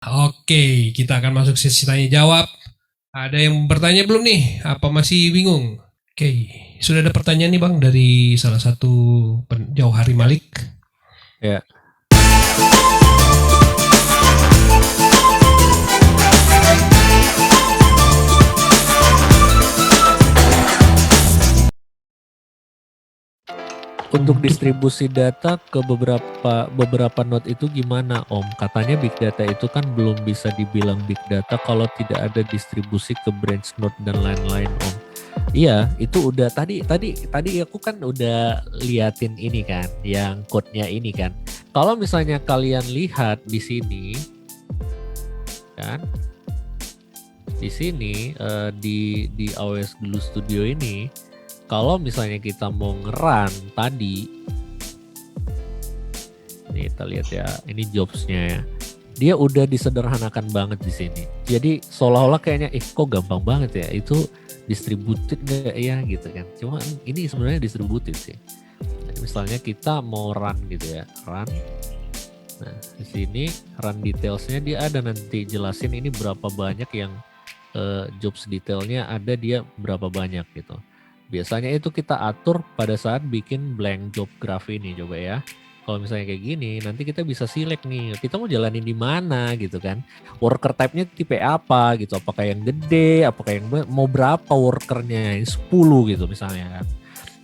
Oke, kita akan masuk sesi tanya jawab. Ada yang bertanya belum nih? Apa masih bingung? Oke, sudah ada pertanyaan nih Bang dari salah satu Jauh Hari Malik. Ya. Untuk distribusi data ke beberapa node itu gimana Om? Katanya big data itu kan belum bisa dibilang big data kalau tidak ada distribusi ke branch node dan lain-lain Om. Iya, itu udah tadi aku kan udah liatin ini kan, yang code-nya ini kan. Kalau misalnya kalian lihat di sini kan, di sini di AWS Glue Studio ini, kalau misalnya kita mau ngeran tadi, nih kita lihat ya, ini jobsnya ya. Dia udah disederhanakan banget di sini. Jadi seolah-olah kayaknya, kok gampang banget ya, itu distributed nggak ya gitu kan. Cuma ini sebenarnya distributed sih. Jadi misalnya kita mau run gitu ya, run. Nah di sini run detailsnya dia ada nanti jelasin ini berapa banyak yang jobs detailnya ada dia berapa banyak gitu. Biasanya itu kita atur pada saat bikin blank job graph ini coba ya. Kalau misalnya kayak gini, nanti kita bisa select nih, kita mau jalanin di mana gitu kan. Worker type-nya tipe apa gitu, apakah yang gede, apakah yang mau berapa workernya, 10 gitu misalnya kan.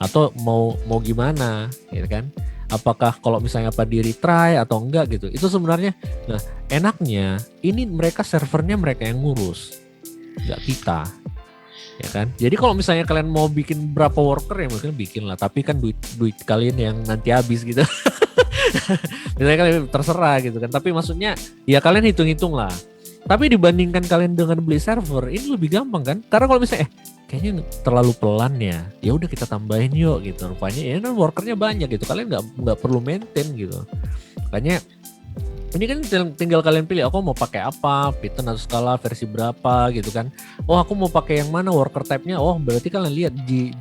Atau mau gimana gitu kan. Apakah kalau misalnya apa di retry atau enggak gitu. Itu sebenarnya, nah enaknya ini mereka servernya mereka yang ngurus, nggak kita. Ya kan, jadi kalau misalnya kalian mau bikin berapa worker ya mungkin bikin lah, tapi kan duit kalian yang nanti habis gitu. Misalnya kalian terserah gitu kan, tapi maksudnya ya kalian hitung-hitung lah. Tapi dibandingkan kalian dengan beli server ini lebih gampang kan, karena kalau misalnya kayaknya terlalu pelan ya udah kita tambahin yuk gitu, rupanya ya kan workernya banyak gitu, kalian nggak perlu maintain gitu. Makanya ini kan tinggal kalian pilih, aku mau pakai apa, Python atau Scala versi berapa gitu kan. Oh aku mau pakai yang mana worker type-nya, oh berarti kalian lihat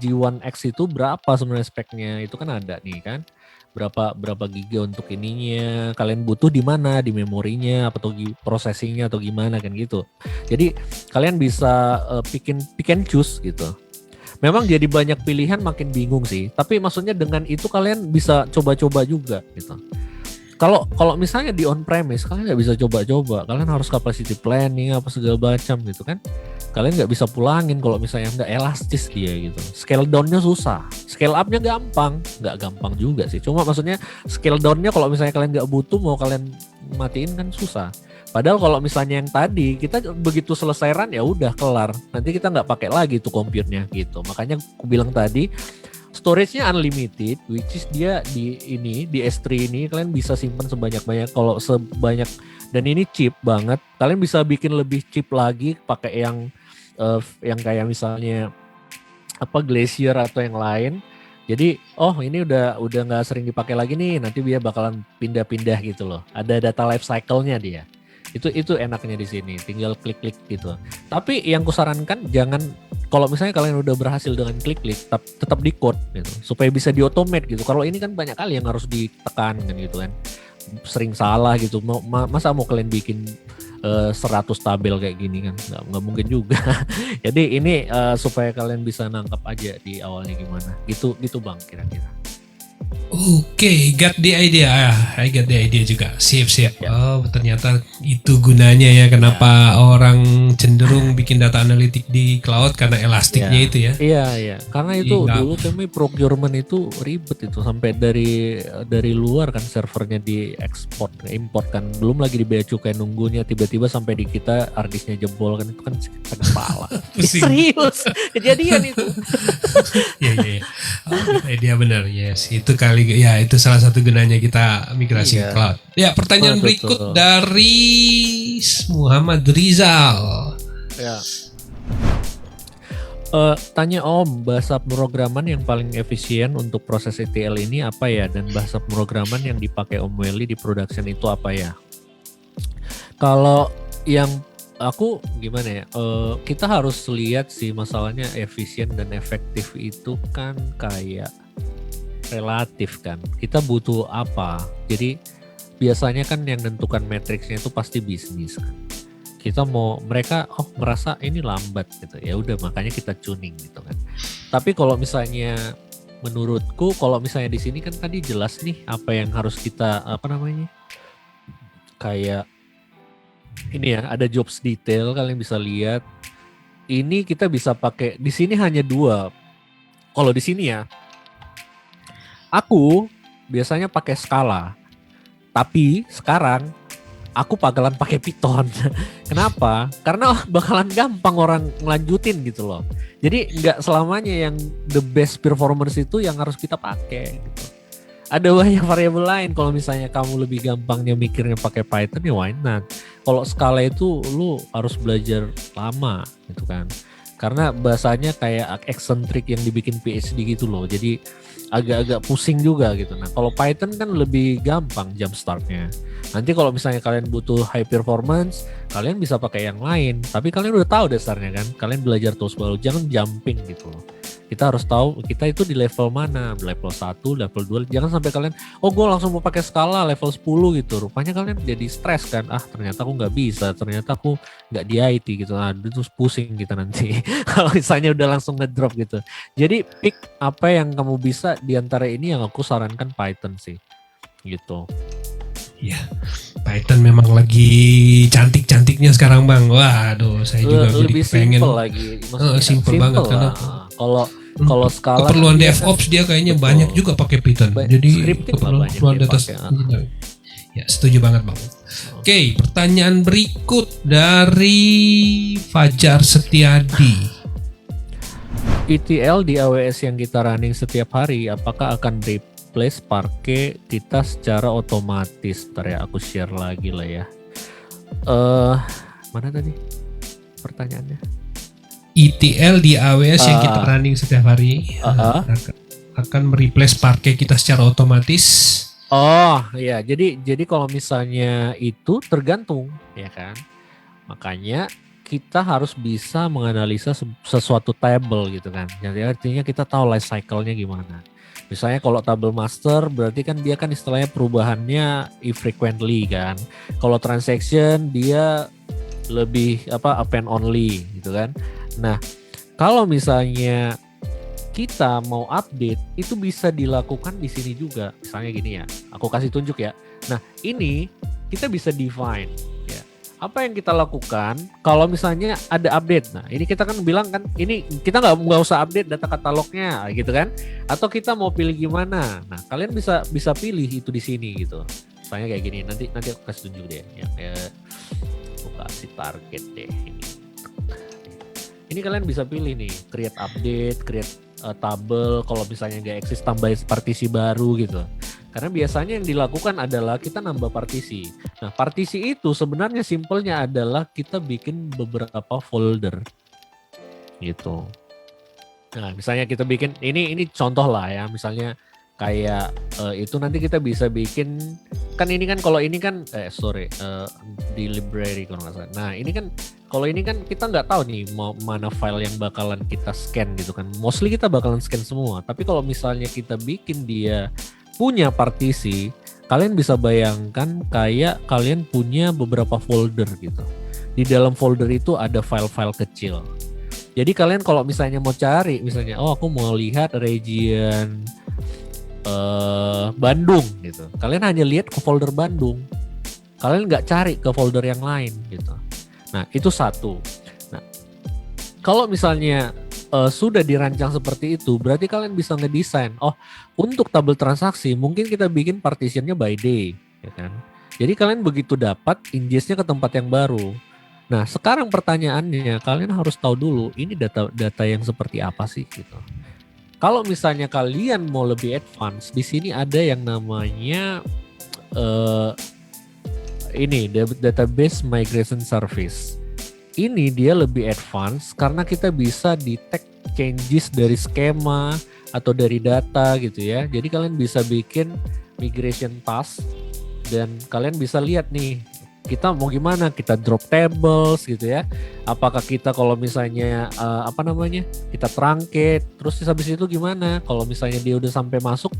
G1X itu berapa sebenarnya speknya, itu kan ada nih kan. Berapa giga untuk ininya, kalian butuh di mana, di memorinya atau processingnya atau gimana kan gitu. Jadi kalian bisa pick and choose gitu. Memang jadi banyak pilihan makin bingung sih, tapi maksudnya dengan itu kalian bisa coba-coba juga gitu. Kalau misalnya di on premise kalian nggak bisa coba-coba, kalian harus capacity planning apa segala macam gitu kan. Kalian nggak bisa pulangin kalau misalnya nggak elastis dia gitu. Scale downnya susah, scale upnya gampang, nggak gampang juga sih. Cuma maksudnya scale downnya kalau misalnya kalian nggak butuh mau kalian matiin kan susah. Padahal kalau misalnya yang tadi kita begitu selesai run ya udah kelar. Nanti kita nggak pakai lagi tuh compute-nya gitu. Makanya aku bilang tadi storage-nya unlimited, which is dia di S3 ini kalian bisa simpan sebanyak-banyak, kalau sebanyak, dan ini cheap banget. Kalian bisa bikin lebih cheap lagi pakai yang kayak misalnya apa Glacier atau yang lain. Jadi ini udah nggak sering dipakai lagi nih, nanti dia bakalan pindah-pindah gitu loh. Ada data life cycle-nya dia. Itu enaknya di sini, tinggal klik-klik gitu. Tapi yang kusarankan jangan, kalau misalnya kalian udah berhasil dengan klik-klik, tetap di code gitu, supaya bisa di-automate gitu. Kalau ini kan banyak kali yang harus ditekan kan gitu kan. Sering salah gitu. Masa mau kalian bikin 100 tabel kayak gini kan? Nggak mungkin juga. Jadi ini supaya kalian bisa nangkap aja di awalnya gimana. Gitu Bang kira-kira. Oke, got the idea. I got the idea juga. Siap. Ya. Oh, ternyata itu gunanya ya. Kenapa orang cenderung bikin data analitik di cloud karena elastiknya itu ya. Iya. Karena itu dulu kami procurement itu ribet itu, sampai dari luar kan servernya di import kan. Belum lagi di bea cukai nunggunya, tiba-tiba sampai di kita harddisknya jebol kan, itu kan sakit kepala. Serius, kejadian itu. Iya. Idea benar. Yes, itu kali ya, itu salah satu gunanya kita migrasi ke cloud. Ya, pertanyaan berikut dari Muhammad Rizal. Ya. Tanya Om, bahasa pemrograman yang paling efisien untuk proses ETL ini apa ya? Dan bahasa pemrograman yang dipakai Om Welly di production itu apa ya? Kalau yang aku gimana ya? Kita harus lihat sih, masalahnya efisien dan efektif itu kan kayak relatif kan. Kita butuh apa? Jadi biasanya kan yang menentukan matriksnya itu pasti bisnis kan. Kita mereka merasa ini lambat gitu, ya udah makanya kita tuning gitu kan. Tapi kalau misalnya menurutku, kalau misalnya di sini kan tadi jelas nih apa yang harus kita kayak ini ya, ada jobs detail kalian bisa lihat. Ini kita bisa pakai di sini hanya 2. Kalau di sini ya, aku biasanya pakai Scala. Tapi sekarang aku bakalan pakai Python. Kenapa? Karena bakalan gampang orang ngelanjutin gitu loh. Jadi nggak selamanya yang the best performance itu yang harus kita pakai gitu. Ada banyak variabel lain. Kalau misalnya kamu lebih gampangnya mikirnya pakai Python, ya why not? Kalau Scala itu lu harus belajar lama gitu kan. Karena bahasanya kayak eksentrik yang dibikin PhD gitu loh. Jadi agak-agak pusing juga gitu. Nah kalau Python kan lebih gampang jump startnya. Nanti kalau misalnya kalian butuh high performance, kalian bisa pakai yang lain. Tapi kalian udah tahu dasarnya kan. Kalian belajar tools baru, jangan jumping gitu loh. Kita harus tahu kita itu di level mana, level 1, level 2. Jangan sampai kalian, gue langsung mau pakai Scala level 10 gitu. Rupanya kalian jadi stres kan. Ternyata aku nggak bisa, ternyata aku nggak di IT gitu. Itu pusing kita nanti. Kalau misalnya udah langsung ngedrop gitu. Jadi pick apa yang kamu bisa di antara ini, yang aku sarankan Python sih. Gitu. Ya, Python memang lagi cantik-cantiknya sekarang Bang. Waduh, saya juga lebih jadi pengen. Simple lagi. Simple banget karena kalau Scala keperluan DevOps dia kayaknya betul. banyak juga pakai Python. Jadi keperluan data. Ya, setuju banget Bang. Oke, pertanyaan berikut dari Fajar Setiadi. ETL di AWS yang kita running setiap hari, apakah akan replace Parquet kita secara otomatis? Ntar ya, aku share lagi lah ya. Mana tadi pertanyaannya? ETL di AWS yang kita running setiap hari akan mereplace Parquet kita secara otomatis. Oh ya, jadi kalau misalnya itu tergantung ya kan. Makanya kita harus bisa menganalisa sesuatu table gitu kan. Jadi artinya kita tahu life cycle-nya gimana. Misalnya kalau table master berarti kan dia kan istilahnya perubahannya infrequently kan. Kalau transaction dia lebih append only gitu kan. Nah, kalau misalnya kita mau update itu bisa dilakukan di sini juga. Misalnya gini ya, aku kasih tunjuk ya. Nah, ini kita bisa define ya. Apa yang kita lakukan kalau misalnya ada update? Nah, ini kita kan bilang kan ini kita nggak usah update data katalognya gitu kan? Atau kita mau pilih gimana? Nah, kalian bisa pilih itu di sini gitu. Misalnya kayak gini. Nanti aku kasih tunjuk deh. Ya, aku kasih target deh ini. Ini kalian bisa pilih nih, create update, create tabel, kalau misalnya nggak eksis tambah partisi baru gitu. Karena biasanya yang dilakukan adalah kita nambah partisi. Nah, partisi itu sebenarnya simpelnya adalah kita bikin beberapa folder gitu. Nah, misalnya kita bikin ini contoh lah ya, misalnya kayak itu nanti kita bisa bikin kan ini kan kalau ini kan di library kalau nggak salah. Nah, ini kan kalau ini kan kita nggak tahu nih mau mana file yang bakalan kita scan gitu kan. Mostly kita bakalan scan semua. Tapi kalau misalnya kita bikin dia punya partisi, kalian bisa bayangkan kayak kalian punya beberapa folder gitu. Di dalam folder itu ada file-file kecil. Jadi kalian kalau misalnya mau cari, misalnya aku mau lihat region Bandung gitu. Kalian hanya lihat ke folder Bandung. Kalian nggak cari ke folder yang lain gitu. Nah, itu satu. Nah, kalau misalnya sudah dirancang seperti itu, berarti kalian bisa ngedesain. Untuk tabel transaksi, mungkin kita bikin partitionnya by day, ya kan? Jadi kalian begitu dapat ingest-nya ke tempat yang baru. Nah, sekarang pertanyaannya, kalian harus tahu dulu ini data yang seperti apa sih gitu. Kalau misalnya kalian mau lebih advance, di sini ada yang namanya ini database migration service. Ini dia lebih advance karena kita bisa detect changes dari skema atau dari data gitu ya. Jadi kalian bisa bikin migration task dan kalian bisa lihat nih kita mau gimana, kita drop tables gitu ya. Apakah kita kalau misalnya kita truncate, terus habis itu gimana? Kalau misalnya dia udah sampai masuk,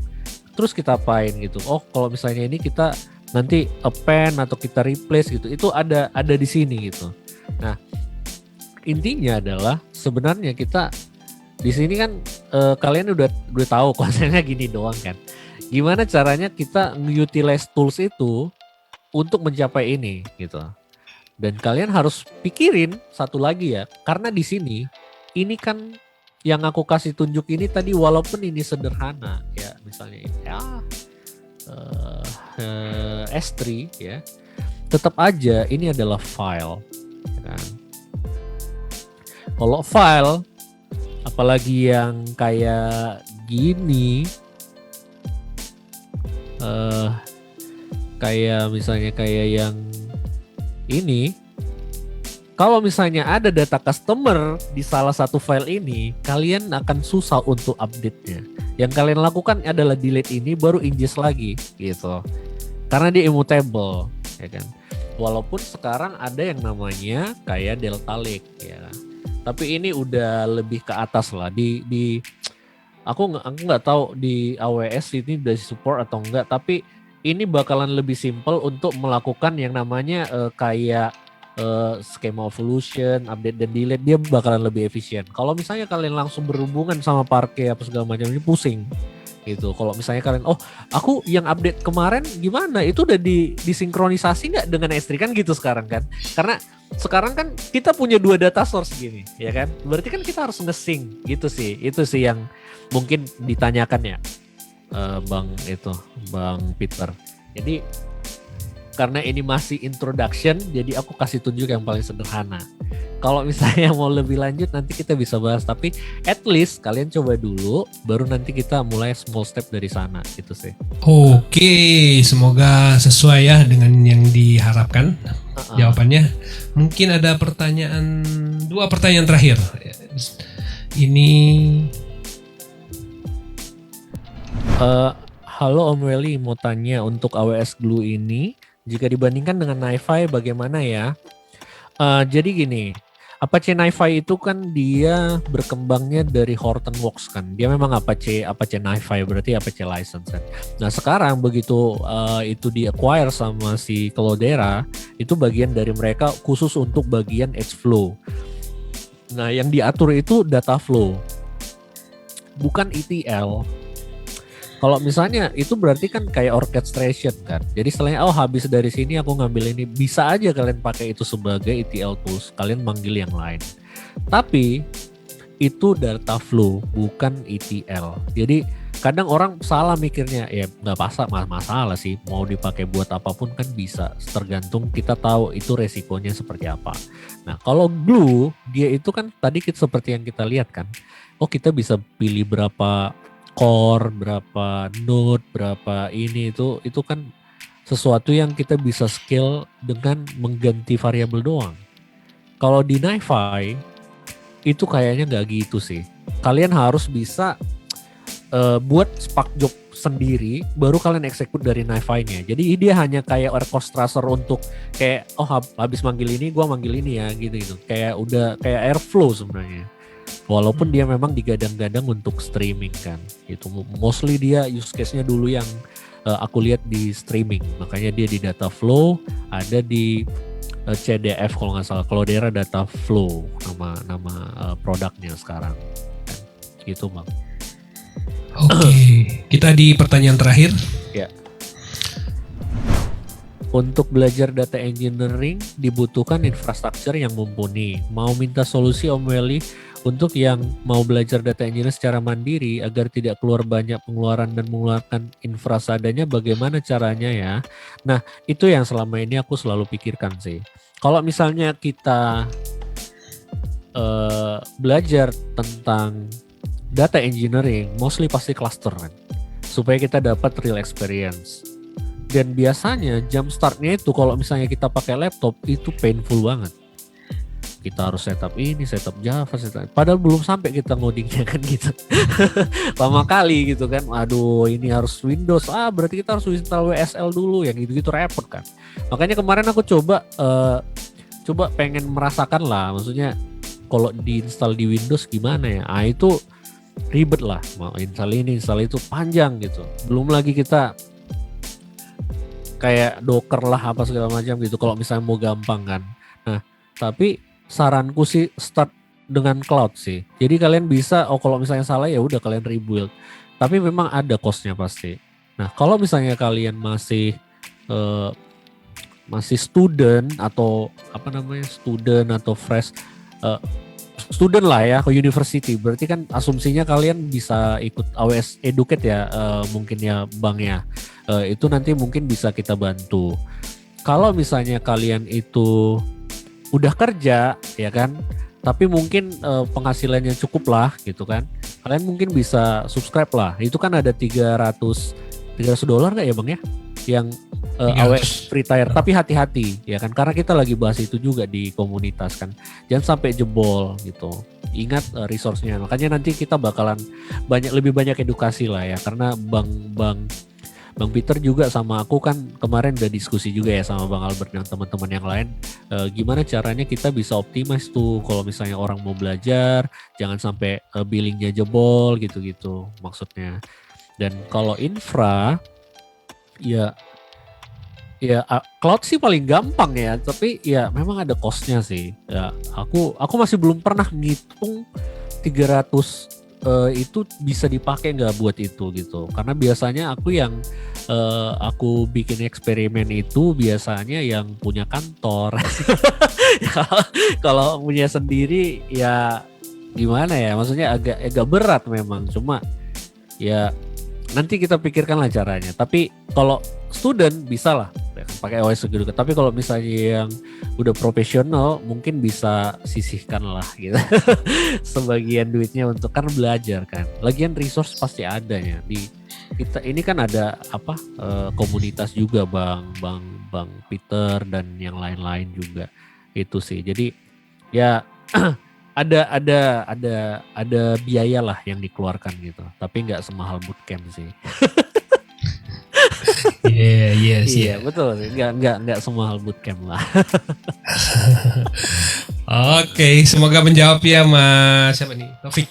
terus kita apain gitu. Kalau misalnya ini kita nanti append atau kita replace gitu, itu ada di sini gitu. Nah, intinya adalah sebenarnya kita di sini kan kalian udah tahu konsepnya gini doang kan. Gimana caranya kita utilize tools itu untuk mencapai ini gitu. Dan kalian harus pikirin satu lagi ya, karena di sini ini kan yang aku kasih tunjuk ini tadi walaupun ini sederhana ya, misalnya ini ya S3 ya, tetap aja ini adalah file kan. Kalau file apalagi yang kayak gini kayak misalnya kayak yang ini, kalau misalnya ada data customer di salah satu file ini, kalian akan susah untuk update-nya. Yang kalian lakukan adalah delete ini baru ingest lagi gitu. Karena dia immutable, ya kan. Walaupun sekarang ada yang namanya kayak Delta Lake ya. Tapi ini udah lebih ke atas lah di aku nggak tahu di AWS ini udah support atau enggak, tapi ini bakalan lebih simple untuk melakukan yang namanya kayak schema evolution, update dan delete, dia bakalan lebih efisien. Kalau misalnya kalian langsung berhubungan sama Parquet apa segala macam ini pusing gitu. Kalau misalnya kalian aku yang update kemarin gimana? Itu udah disinkronisasi nggak dengan S3 kan gitu sekarang kan? Karena sekarang kan kita punya 2 data source gini, ya kan? Berarti kan kita harus nge-sync gitu sih. Itu sih yang mungkin ditanyakan ya. Bang Peter. Jadi karena ini masih introduction, jadi aku kasih tunjuk yang paling sederhana. Kalau misalnya mau lebih lanjut nanti kita bisa bahas, tapi at least kalian coba dulu, baru nanti kita mulai small step dari sana gitu sih. Oke, semoga sesuai ya dengan yang diharapkan jawabannya. Mungkin ada 2 pertanyaan terakhir. Ini halo Om Welly, mau tanya untuk AWS Glue ini jika dibandingkan dengan NiFi bagaimana ya? Jadi gini, Apache NiFi itu kan dia berkembangnya dari Hortonworks kan. Dia memang Apache NiFi, berarti Apache license kan. Nah sekarang begitu itu di-acquire sama si Cloudera, itu bagian dari mereka khusus untuk bagian edge flow. Nah yang diatur itu data flow, bukan ETL. Kalau misalnya itu berarti kan kayak orchestration kan. Jadi setelahnya habis dari sini aku ngambil ini, bisa aja kalian pakai itu sebagai ETL tools, kalian manggil yang lain. Tapi itu data flow bukan ETL. Jadi kadang orang salah mikirnya, ya nggak masalah sih mau dipakai buat apapun kan bisa, tergantung kita tahu itu resikonya seperti apa. Nah kalau Glue dia itu kan tadi seperti yang kita lihat kan, kita bisa pilih berapa core, berapa node, berapa ini itu kan sesuatu yang kita bisa scale dengan mengganti variabel doang. Kalau di NiFi itu kayaknya nggak gitu sih. Kalian harus bisa buat Spark job sendiri, baru kalian execute dari NiFi-nya. Jadi dia hanya kayak orchestrator untuk kayak habis manggil ini, gua manggil ini ya gitu. Kayak udah kayak Airflow sebenarnya. Walaupun dia memang digadang-gadang untuk streaming kan, itu mostly dia use case-nya dulu yang aku lihat di streaming, makanya dia di data flow, ada di CDF kalau nggak salah, Cloudera data flow nama produknya sekarang, kan? Gitu bang. Oke, kita di pertanyaan terakhir. Ya. Untuk belajar data engineering dibutuhkan infrastruktur yang mumpuni. Mau minta solusi Om Welly untuk yang mau belajar data engineering secara mandiri agar tidak keluar banyak pengeluaran dan mengeluarkan infra seadanya, bagaimana caranya ya? Nah, itu yang selama ini aku selalu pikirkan sih. Kalau misalnya kita belajar tentang data engineering, mostly pasti cluster kan, supaya kita dapat real experience. Dan biasanya jump startnya itu kalau misalnya kita pakai laptop itu painful banget. Kita harus setup ini, setup Java, padahal belum sampai kita ngodingnya kan gitu. Lama kali gitu kan. Aduh, ini harus Windows. Berarti kita harus install WSL dulu, yang gitu-gitu repot kan. Makanya kemarin aku coba pengen merasakan lah, maksudnya kalau diinstal di Windows gimana ya. Itu ribet lah, mau install ini, install itu panjang gitu. Belum lagi kita kayak Docker lah apa segala macam gitu kalau misalnya mau gampang kan. Nah, tapi saranku sih start dengan cloud sih. Jadi kalian bisa, kalau misalnya salah ya udah kalian rebuild. Tapi memang ada cost-nya pasti. Nah, kalau misalnya kalian masih student atau student atau fresh student lah ya ke university, berarti kan asumsinya kalian bisa ikut AWS Educate ya, mungkin ya banknya. Itu nanti mungkin bisa kita bantu. Kalau misalnya kalian itu udah kerja ya kan, tapi mungkin penghasilannya cukup lah gitu kan, kalian mungkin bisa subscribe lah. Itu kan ada $300 nggak ya bang ya, yang AWS free tier. Tapi hati-hati ya kan, karena kita lagi bahas itu juga di komunitas kan, jangan sampai jebol gitu. Ingat resource-nya, makanya nanti kita bakalan lebih banyak edukasi lah ya, karena Bang Peter juga sama aku kan kemarin udah diskusi juga ya sama Bang Albert dan teman-teman yang lain, gimana caranya kita bisa optimize tuh kalau misalnya orang mau belajar, jangan sampai billingnya jebol gitu-gitu maksudnya. Dan kalau infra ya cloud sih paling gampang ya, tapi ya memang ada cost-nya sih. Ya aku masih belum pernah ngitung 300 itu bisa dipakai nggak buat itu gitu, karena biasanya aku bikin eksperimen itu biasanya yang punya kantor. Kalau punya sendiri ya gimana ya, maksudnya agak berat memang, cuma ya nanti kita pikirkan lah caranya. Tapi kalau student bisa lah pakai AWS Educate. Tapi kalau misalnya yang udah profesional mungkin bisa sisihkan lah gitu sebagian duitnya untuk kan belajar kan. Lagian resource pasti ada ya di kita ini kan, ada komunitas juga Bang Peter dan yang lain-lain juga itu sih. Jadi ya ada biaya lah yang dikeluarkan gitu, tapi nggak semahal bootcamp sih. Iya betul, nggak semahal bootcamp lah. Oke, semoga menjawab ya Mas siapa nih, Taufik.